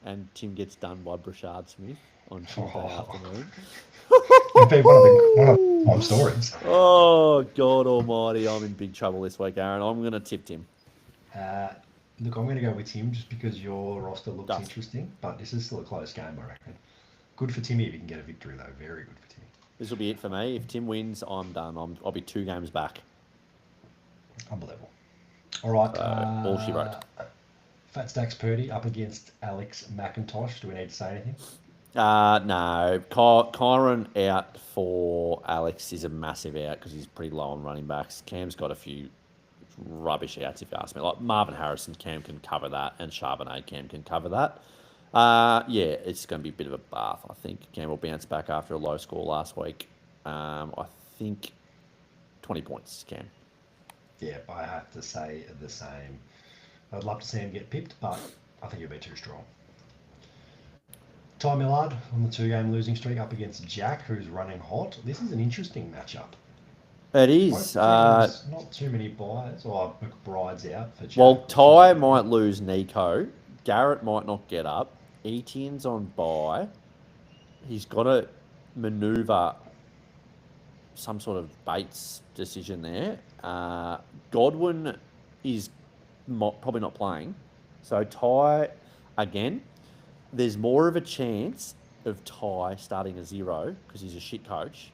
and Tim gets done by Brashard Smith on Tuesday afternoon?
It'd be one of the top stories.
Oh, God almighty, I'm in big trouble this week, Aaron. I'm going to tip Tim.
Look, I'm going to go with Tim just because your roster looks
Dust.
interesting, but this is still a close game, I reckon. Good for Timmy if he can get a victory, though. Very good for Timmy.
This will be it for me. If Tim wins, I'm done. I'll be 2 games back.
Unbelievable. All right.
All she wrote.
Fat Stacks Purdy up against Alex McIntosh. Do we need to say anything?
No. Kyron out for Alex is a massive out because he's pretty low on running backs. Cam's got a few rubbish outs, if you ask me. Like Marvin Harrison, Cam can cover that, and Charbonnet, Cam can cover that. Yeah, it's going to be a bit of a bath. I think Cam will bounce back after a low score last week. I think 20 points, Cam.
Yeah, I have to say the same. I'd love to see him get pipped, but I think he'll be too strong. Ty Millard on the 2-game losing streak up against Jack, who's running hot. This is an interesting matchup.
It
Both
is.
teams, not too many buys. Or McBride's out for Jack.
Well, Ty might lose Nico. Garrett might not get up. Etienne's on bye. He's got to manoeuvre some sort of Bates decision there. Godwin is probably not playing. So Ty, again, there's more of a chance of Ty starting a 0 because he's a shit coach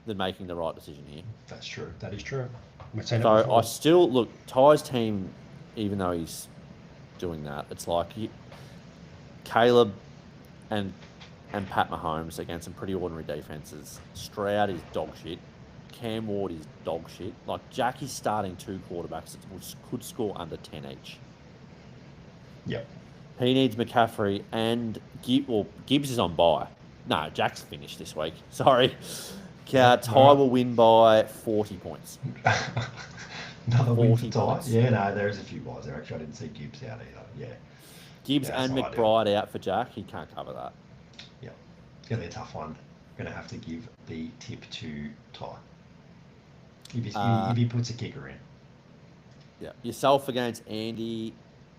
than making the right decision here.
That's true. That is true. We've seen it
So
before.
I still look Ty's team, even though he's doing that, it's like Caleb and Pat Mahomes against some pretty ordinary defenses. Stroud is dog shit. Cam Ward is dog shit. Like Jackie's starting 2 quarterbacks that could score under 10 each.
Yep.
He needs McCaffrey and Gibbs is on bye. No, Jack's finished this week. Sorry. Ty will win by 40 points.
Another win for
40
Ty.
points.
Yeah, no, there is a few buys there. Actually, I didn't see Gibbs out either. Yeah.
Gibbs
Yeah,
and
that's ideal.
McBride out for Jack. He can't cover that.
Yep. It's going to be a tough one. I'm going to have to give the tip to Ty. If he puts a kicker in.
Yeah. Yourself against Andy.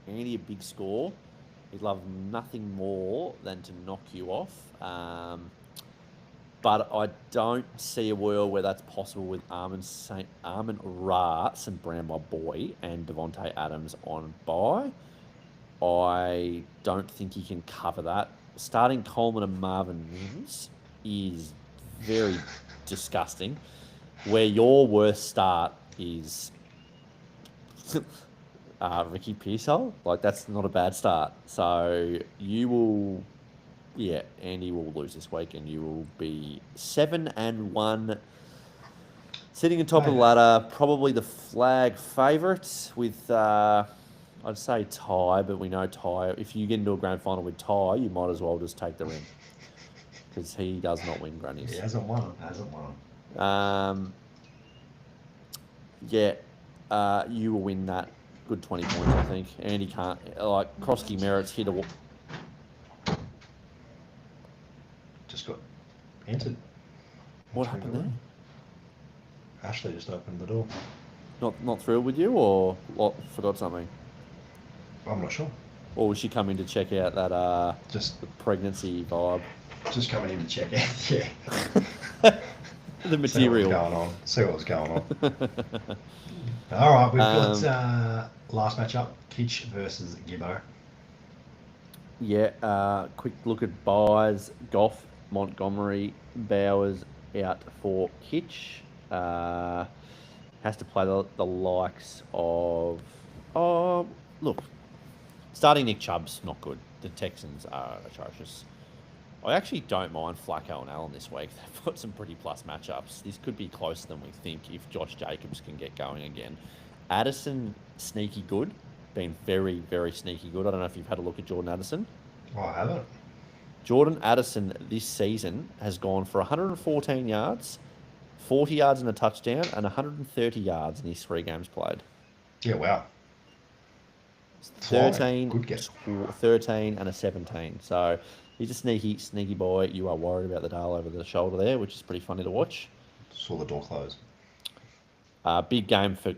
Andy, a big score. He'd love nothing more than to knock you off. But I don't see a world where that's possible with Amon Ra, St. Brown, my boy, and Devontae Adams on bye. I don't think he can cover that. Starting Coleman and Marvin Mims is very disgusting. Where your worst start is Ricky Pearsall, like that's not a bad start. So you will, Andy will lose this week, and you will be 7-1, sitting on top of the ladder. Probably the flag favourite with, I'd say Ty, but we know Ty. If you get into a grand final with Ty, you might as well just take the ring because he does not win grannies.
He hasn't won.
You will win that good 20 points, I think. Andy can't, like, Krosky Merritt's hit a...
Just got entered.
What happened there?
Ashley just opened the door.
Not thrilled with you, or forgot something?
I'm not sure.
Or was she coming to check out that
Just
pregnancy vibe?
coming in to check out. Yeah.
The material.
See what was going on. All right, we've got last matchup: Kitch versus Gibbo.
Yeah, quick look at buys. Goff, Montgomery, Bowers out for Kitch. Has to play the likes of... look, starting Nick Chubb's not good. The Texans are atrocious. I actually don't mind Flacco and Allen this week. They've got some pretty plus matchups. This could be closer than we think if Josh Jacobs can get going again. Addison, sneaky good. Been very, very sneaky good. I don't know if you've had a look at Jordan Addison.
Oh, I haven't.
Jordan Addison this season has gone for 114 yards, 40 yards and a touchdown, and 130 yards in his 3 games played.
Yeah, wow. Flying.
13,
Good get.
13 and a 17. So he's a sneaky boy. You are worried about the Dale over the shoulder there, which is pretty funny to watch.
Saw the door close.
Big game for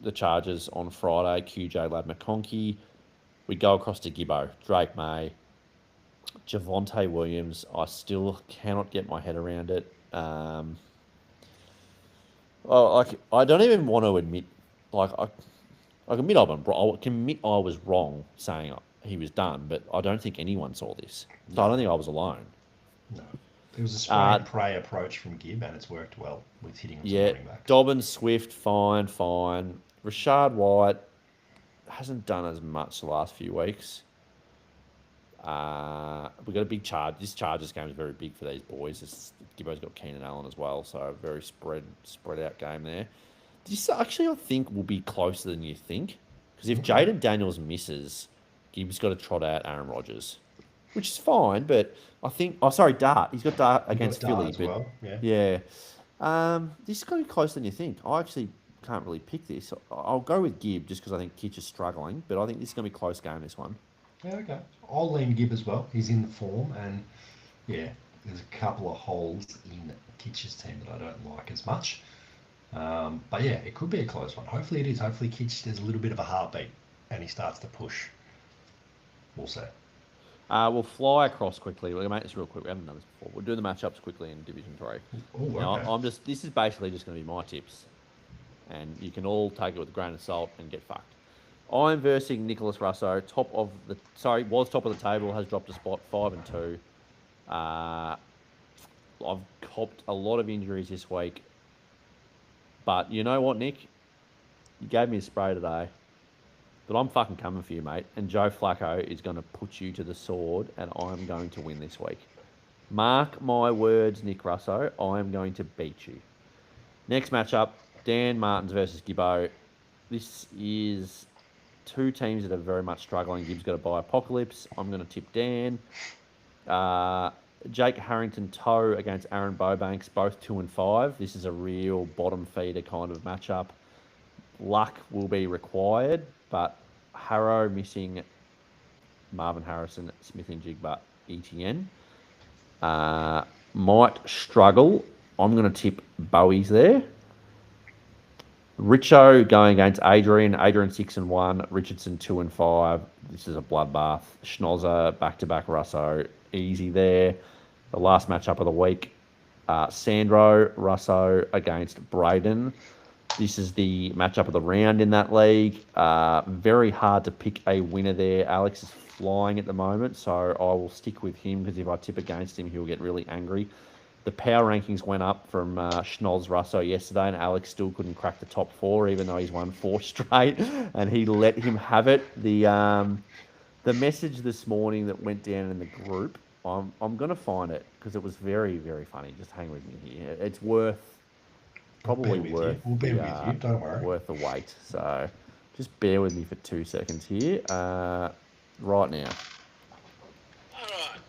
the Chargers on Friday. QJ Lad McConkey. We go across to Gibbo, Drake May, Javonte Williams. I still cannot get my head around it. I don't even want to admit, I admit I was wrong saying he was done, but I don't think anyone saw this. So I don't think I was alone.
No. It was a spray and pray approach from Gibb, and it's worked well with hitting some running backs.
Dobbins, Swift, fine. Rashad White hasn't done as much the last few weeks. We've got a big charge. This Chargers game is very big for these boys. Gibbo's got Keenan Allen as well, so a very spread out game there. This actually, I think, will be closer than you think. Because if Jaden Daniels misses, Gibbs got to trot out Aaron Rodgers, which is fine. But I think, Dart. He's got Dart against Philly.
As well.
Yeah. This is going to be closer than you think. I actually can't really pick this. I'll go with Gibb just because I think Kitch is struggling, but I think this is going to be a close game, this one.
Yeah, okay. I'll lean Gibb as well. He's in form, and yeah, there's a couple of holes in Kitch's team that I don't like as much. But yeah, it could be a close one. Hopefully it is. Hopefully Kitch there's a little bit of a heartbeat and he starts to push. We'll see.
We'll fly across quickly. We're going to make this real quick. We haven't done this before. We'll do the matchups quickly in Division 3.
Ooh,
Now,
okay.
this is basically just going to be my tips. And you can all take it with a grain of salt and get fucked. I'm versing Nicholas Russo, was top of the table, has dropped a spot, 5-2. I've copped a lot of injuries this week. But you know what, Nick? You gave me a spray today. But I'm fucking coming for you, mate. And Joe Flacco is going to put you to the sword, and I'm going to win this week. Mark my words, Nick Russo. I am going to beat you. Next matchup, Dan Martins versus Gibbo. This is 2 teams that are very much struggling. Gibbs got to buy Apocalypse. I'm going to tip Dan. Jake Harrington Toe against Aaron Bowbanks, both 2-5. This is a real bottom feeder kind of matchup. Luck will be required, but Harrow missing Marvin Harrison, Smith and Jigba, ETN. Might struggle. I'm going to tip Bowie's there. Richo going against Adrian. Adrian 6-1. Richardson 2-5. This is a bloodbath. Schnozzer back-to-back Russo. Easy there. The last matchup of the week. Sandro Russo against Braden. This is the matchup of the round in that league. Very hard to pick a winner there. Alex is flying at the moment, so I will stick with him because if I tip against him, he'll get really angry. The power rankings went up from Schnoz Russo yesterday, and Alex still couldn't crack the top 4, even though he's won 4 straight, and he let him have it. The message this morning that went down in the group, I'm going to find it because it was very, very funny. Just hang with me here. It's worth
We'll be with you. Don't worry.
worth the wait. So just bear with me for 2 seconds here. Right now.
Alright.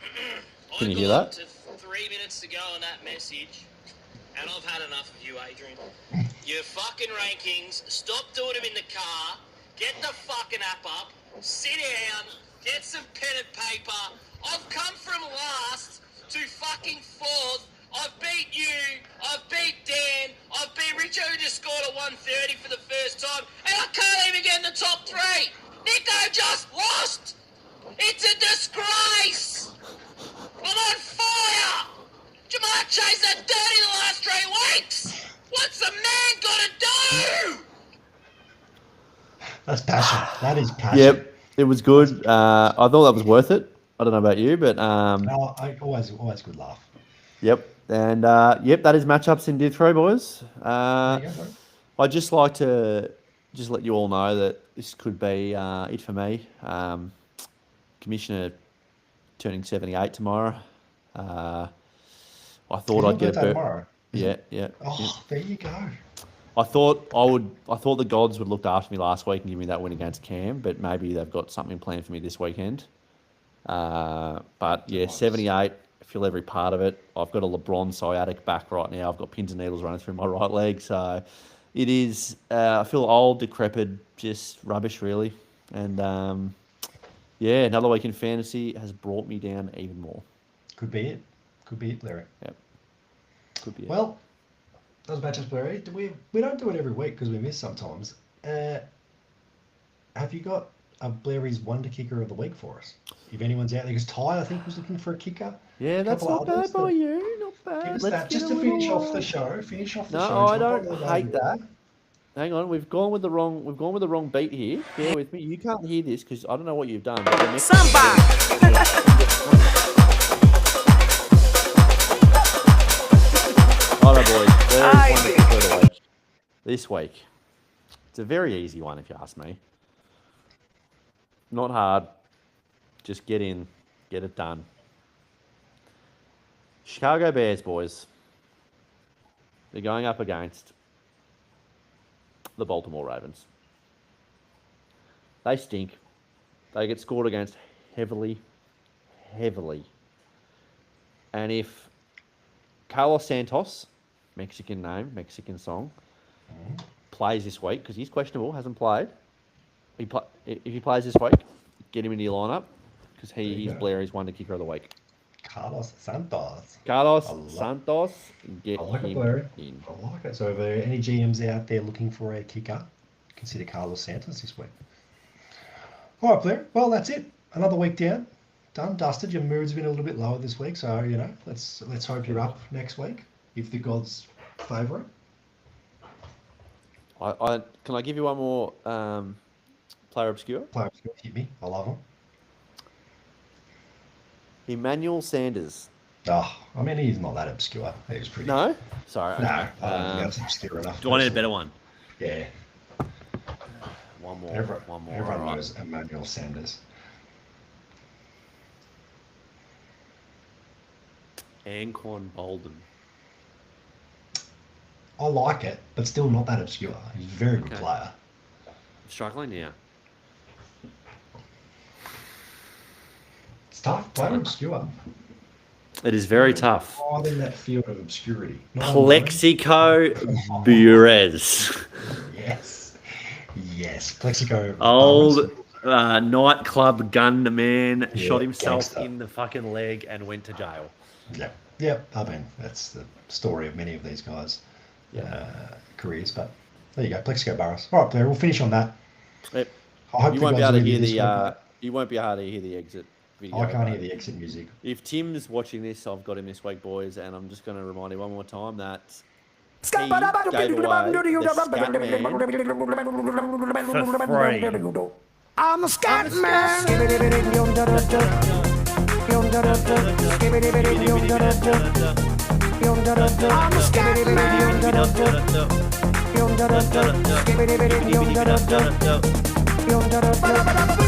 Can you hear that?
To 3 minutes to go on that message, and I've had enough of you, Adrian. Your fucking rankings, stop doing them in the car, get the fucking app up, sit down, get some pen and paper. I've come from last to fucking 4th. I've beat you, I've beat Dan, I've beat Richo who just scored a 130 for the first time, and I can't even get in the top 3. Nico just lost. It's a disgrace. I'm on fire. Jamar Chase had dirty the last 3 weeks. What's a man got to do?
That's passion. That is passion.
Yep, it was good. I thought that was worth it. I don't know about you, but
No, always good laugh.
yep. And that is matchups in Div 3, boys.
There you go, bro.
I'd just like to just let you all know that this could be it for me. Commissioner turning 78 tomorrow. I thought I'd get a
tomorrow.
Yeah.
Oh, there you go.
I thought the gods would look after me last week and give me that win against Cam, but maybe they've got something planned for me this weekend. But yeah, 78 feel every part of it. I've got a LeBron sciatic back right now. I've got pins and needles running through my right leg. So it is, I feel old, decrepit, just rubbish, really. And yeah, another week in fantasy has brought me down even more.
Could be it. Could be it, Larry.
Yep. Could be it.
Well, those matches, Larry. We don't do it every week because we miss sometimes. Have you got a Blairy's Wonder Kicker of the Week for us? If anyone's out there, because Ty, I think, was looking for a kicker.
Yeah, that's
couple
not
others
bad by
that-
you. Not bad.
Give us
Let's
that
get
just
a
to finish
little,
off the show. Finish off the
No,
show.
I
Drop
don't
on the
hate
logo.
that. Hang on, we've gone with the wrong beat here. Bear with me. You can't hear this because I don't know what you've done. But the next All right, boys. There's one to kick of the week. This week, it's a very easy one if you ask me. Not hard. Just get in, get it done. Chicago Bears, boys. They're going up against the Baltimore Ravens. They stink. They get scored against heavily. And if Carlos Santos, Mexican name, Mexican song, plays this week, because he's questionable, hasn't played. If he plays this week, get him into your lineup, because he's
go.
Blairy's Wonder Kicker of the Week.
Carlos Santos.
Carlos
I love-
Santos, get
I like it,
him
Blairy.
in.
I like it. So, if there are any GMs out there looking for a kicker, consider Carlos Santos this week. All right, Blair. Well, that's it. Another week down. Done, dusted. Your mood's been a little bit lower this week, so let's hope you're up next week if the gods favour it.
Can I give you one more player obscure?
Players hit me. I love them.
Emmanuel Sanders.
Oh, I mean, he's not that obscure. He was pretty.
No? Sorry.
No,
okay.
I don't think that's obscure enough.
Do I need a better one?
Yeah.
One more.
Everyone
all right.
knows Emmanuel Sanders.
Anquan Bolden.
I like it, but still not that obscure. He's a very good
Okay.
player.
Struggling now.
It's tough. Player obscure.
It is very tough.
Oh, in that field of obscurity. Not
Plexico Burez.
Yes. Yes. Plexico.
Old nightclub gunman
Yeah,
shot himself
gangster.
in the fucking leg and went to jail.
Yep. Yep. I mean, that's the story of many of these guys' careers. But there you go. Plexico Burris. All right, Blair. We'll finish on that.
Yep.
I hope
You
the
won't be
guys
able to
are
hear
with you this
the.
week.
You won't be able to hear the exit video.
I can't
but
hear the exit music.
If Tim's watching this, I've got him this week, boys, and I'm just going to remind you one more time that he gave away the Scatman
For free.
I'm the scat man. I'm the scat man.